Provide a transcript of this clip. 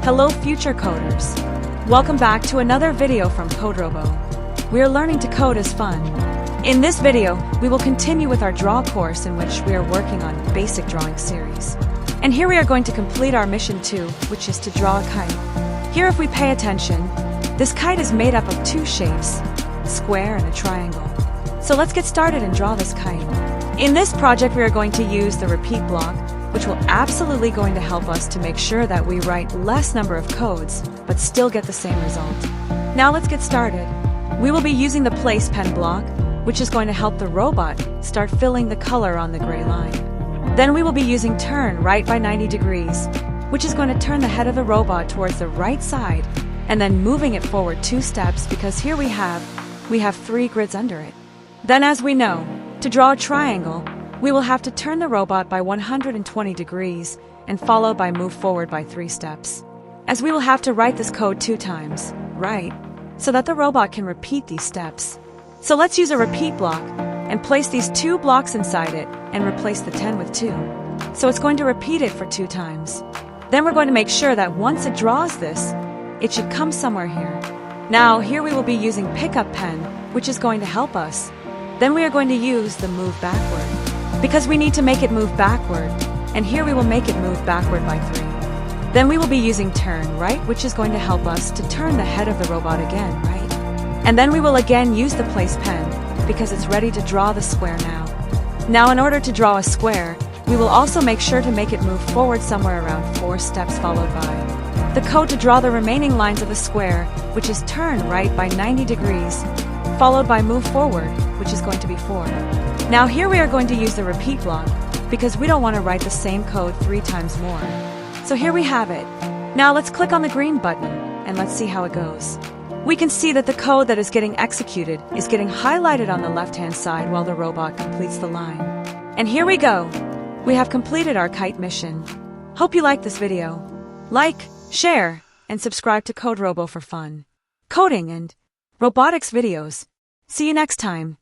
Hello future coders! Welcome back to another video from CodeRobo. We are learning to code as fun. In this video, we will continue with our draw course in which we are working on basic drawing series. And here we are going to complete our mission 2, which is to draw a kite. Here if we pay attention, this kite is made up of two shapes, a square and a triangle. So let's get started and draw this kite. In this project we are going to use the repeat block, which will absolutely going to help us to make sure that we write less number of codes, but still get the same result. Now let's get started. We will be using the place pen block, which is going to help the robot start filling the color on the gray line. Then we will be using turn right by 90 degrees, which is going to turn the head of the robot towards the right side, and then moving it forward 2 steps because here we have 3 grids under it. Then as we know, to draw a triangle, we will have to turn the robot by 120 degrees and followed by move forward by 3 steps. As we will have to write this code 2 times, right? So that the robot can repeat these steps. So let's use a repeat block and place these 2 blocks inside it and replace the 10 with 2. So it's going to repeat it for 2 times. Then we're going to make sure that once it draws this, it should come somewhere here. Now here we will be using pickup pen, which is going to help us. Then we are going to use the move backward, because we need to make it move backward, and here we will make it move backward by 3. Then we will be using turn right, which is going to help us to turn the head of the robot again, right? And then we will again use the place pen, because it's ready to draw the square now. Now in order to draw a square, we will also make sure to make it move forward somewhere around 4 steps followed by the code to draw the remaining lines of the square, which is turn right by 90 degrees, followed by move forward, which is going to be 4. Now here we are going to use the repeat block, because we don't want to write the same code 3 times more. So here we have it. Now let's click on the green button, and let's see how it goes. We can see that the code that is getting executed is getting highlighted on the left-hand side while the robot completes the line. And here we go. We have completed our kite mission. Hope you liked this video. Like, share, and subscribe to CodeRobo for fun, coding, and robotics videos. See you next time.